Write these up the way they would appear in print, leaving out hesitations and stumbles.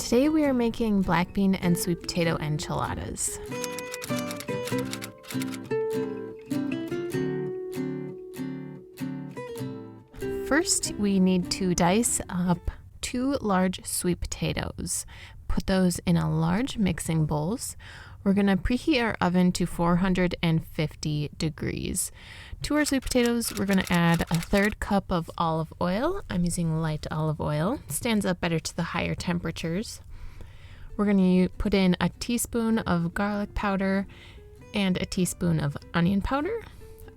Today we are making black bean and sweet potato enchiladas. First, we need to dice up 2 large sweet potatoes. Put those in a large mixing bowls. We're going to preheat our oven to 450 degrees. To our sweet potatoes, we're going to add a 1/3 cup of olive oil. I'm using light olive oil. It stands up better to the higher temperatures. We're going to put in a teaspoon of garlic powder and a teaspoon of onion powder,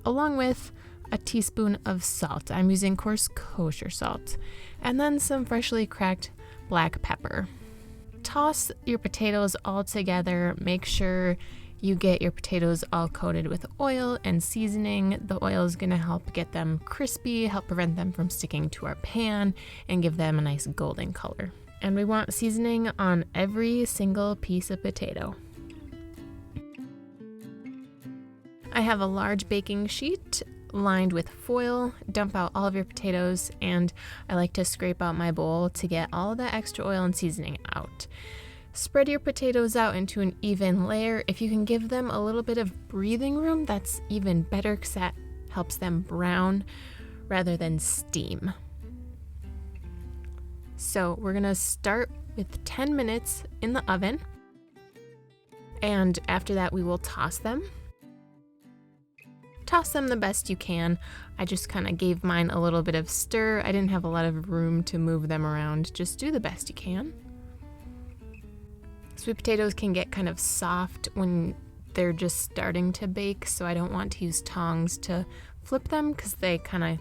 along with a teaspoon of salt. I'm using coarse kosher salt, and then some freshly cracked black pepper. Toss your potatoes all together. Make sure you get your potatoes all coated with oil and seasoning. The oil is going to help get them crispy, help prevent them from sticking to our pan, and give them a nice golden color. And we want seasoning on every single piece of potato. I have a large baking sheet lined with foil. Dump out all of your potatoes, and I like to scrape out my bowl to get all of that extra oil and seasoning out. Spread your potatoes out into an even layer. If you can give them a little bit of breathing room, that's even better because that helps them brown rather than steam. So we're gonna start with 10 minutes in the oven, and after that we will toss them. Toss them the best you can. I just kind of gave mine a little bit of stir. I didn't have a lot of room to move them around. Just do the best you can. Sweet potatoes can get kind of soft when they're just starting to bake, so I don't want to use tongs to flip them because they kind of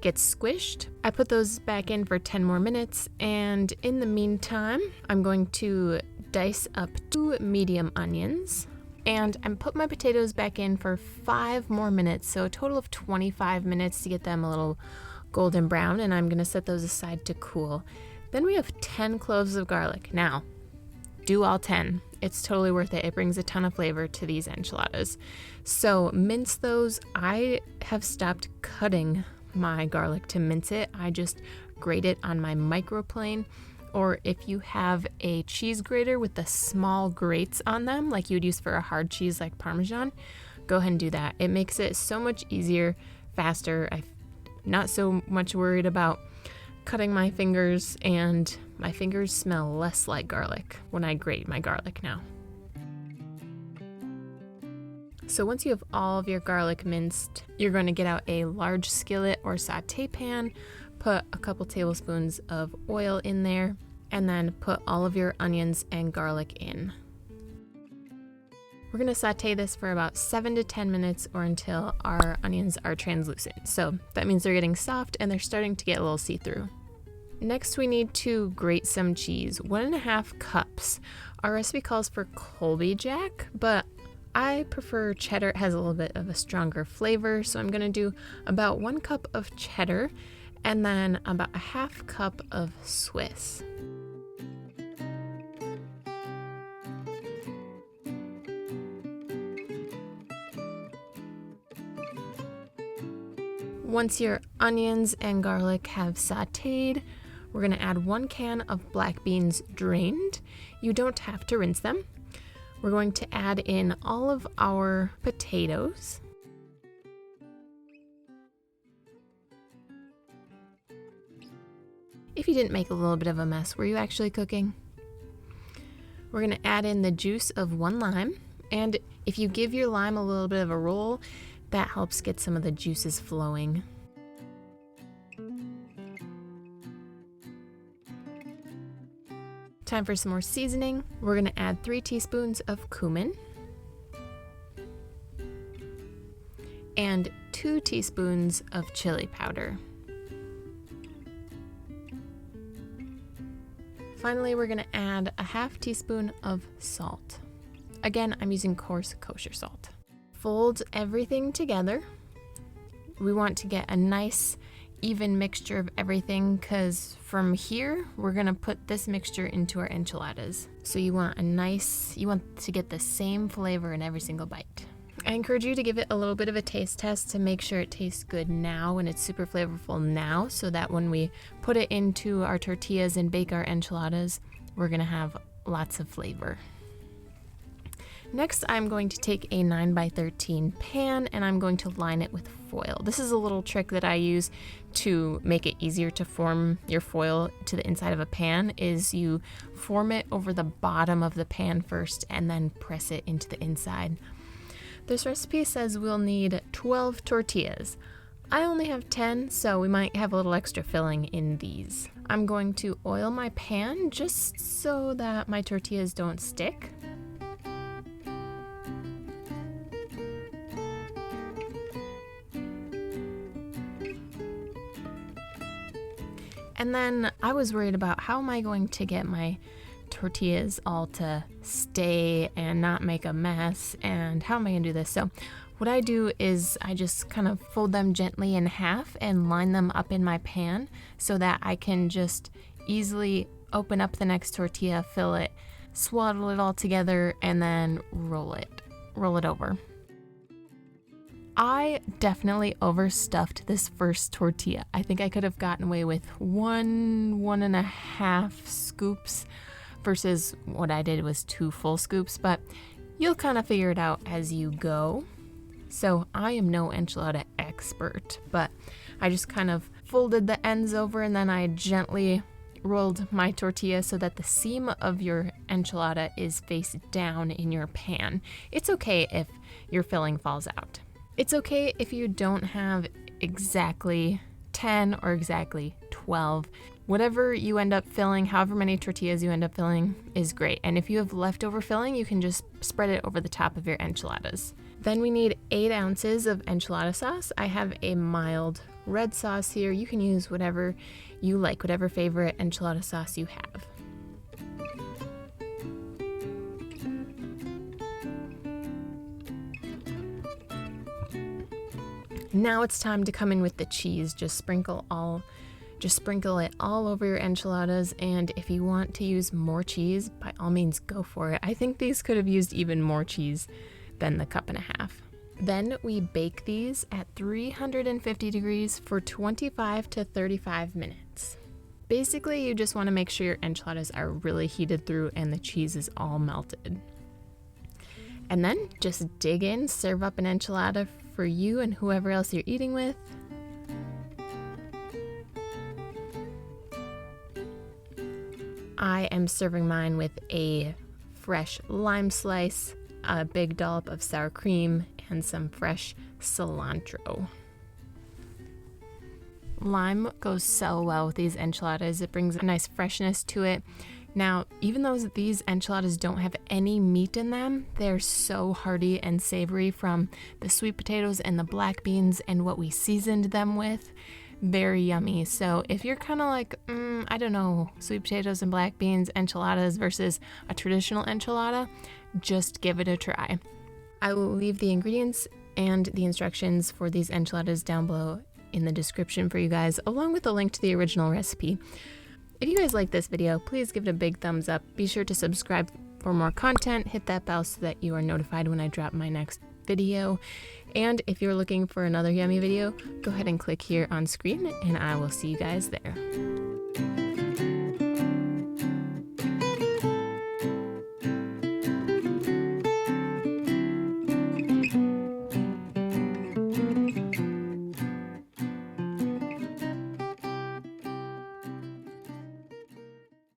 get squished. I put those back in for 10 more minutes, and in the meantime, I'm going to dice up 2 medium onions. And I put my potatoes back in for 5 more minutes, so a total of 25 minutes to get them a little golden brown, and I'm gonna set those aside to cool. Then we have 10 cloves of garlic. Now, do all 10. It's totally worth it. It brings a ton of flavor to these enchiladas. So mince those. I have stopped cutting my garlic to mince it. I just grate it on my microplane. Or if you have a cheese grater with the small grates on them, like you would use for a hard cheese like Parmesan, go ahead and do that. It makes it so much easier, faster. I'm not so much worried about cutting my fingers, and my fingers smell less like garlic when I grate my garlic now. So once you have all of your garlic minced, you're going to get out a large skillet or saute pan. Put a couple tablespoons of oil in there, and then put all of your onions and garlic in. We're gonna saute this for about 7 to 10 minutes or until our onions are translucent. So that means they're getting soft and they're starting to get a little see-through. Next, we need to grate some cheese, 1.5 cups. Our recipe calls for Colby Jack, but I prefer cheddar. It has a little bit of a stronger flavor, so I'm gonna do about 1 cup of cheddar, and then about 1/2 cup of Swiss. Once your onions and garlic have sauteed, we're going to add 1 can of black beans drained. You don't have to rinse them. We're going to add in all of our potatoes. If you didn't make a little bit of a mess, were you actually cooking? We're going to add in the juice of 1 lime, and if you give your lime a little bit of a roll, that helps get some of the juices flowing. Time for some more seasoning. We're going to add 3 teaspoons of cumin and 2 teaspoons of chili powder. Finally, we're going to add a 1/2 teaspoon of salt. Again, I'm using coarse kosher salt. Fold everything together. We want to get a nice, even mixture of everything, because from here, we're going to put this mixture into our enchiladas. So you want to get the same flavor in every single bite. I encourage you to give it a little bit of a taste test to make sure it tastes good now and it's super flavorful now, so that when we put it into our tortillas and bake our enchiladas, we're gonna have lots of flavor. Next, I'm going to take a 9x13 pan and I'm going to line it with foil. This is a little trick that I use to make it easier to form your foil to the inside of a pan, is you form it over the bottom of the pan first and then press it into the inside. This recipe says we'll need 12 tortillas. I only have 10, so we might have a little extra filling in these. I'm going to oil my pan just so that my tortillas don't stick. And then I was worried about how am I going to get my tortillas all to stay and not make a mess, and how am I going to do this? So what I do is I just kind of fold them gently in half and line them up in my pan so that I can just easily open up the next tortilla, fill it, swaddle it all together, and then roll it over. I definitely overstuffed this first tortilla. I think I could have gotten away with 1.5 scoops versus what I did was 2 full scoops, but you'll kind of figure it out as you go. So I am no enchilada expert, but I just kind of folded the ends over and then I gently rolled my tortilla so that the seam of your enchilada is face down in your pan. It's okay if your filling falls out. It's okay if you don't have exactly 10 or exactly 12. Whatever you end up filling, however many tortillas you end up filling is great. And if you have leftover filling, you can just spread it over the top of your enchiladas. Then we need 8 ounces of enchilada sauce. I have a mild red sauce here. You can use whatever you like, whatever favorite enchilada sauce you have. Now it's time to come in with the cheese. Just sprinkle it all over your enchiladas, and if you want to use more cheese, by all means go for it. I think these could have used even more cheese than the 1.5 cups. Then we bake these at 350 degrees for 25 to 35 minutes. Basically, you just want to make sure your enchiladas are really heated through and the cheese is all melted. And then just dig in, serve up an enchilada for you and whoever else you're eating with. I am serving mine with a fresh lime slice, a big dollop of sour cream, and some fresh cilantro. Lime goes so well with these enchiladas. It brings a nice freshness to it. Now, even though these enchiladas don't have any meat in them, they're so hearty and savory from the sweet potatoes and the black beans and what we seasoned them with. Very yummy. So if you're kind of like, I don't know, sweet potatoes and black beans enchiladas versus a traditional enchilada, just give it a try. I will leave the ingredients and the instructions for these enchiladas down below in the description for you guys, along with a link to the original recipe. If you guys like this video, please give it a big thumbs up. Be sure to subscribe for more content. Hit that bell so that you are notified when I drop my next video. And if you're looking for another yummy video, go ahead and click here on screen and I will see you guys there.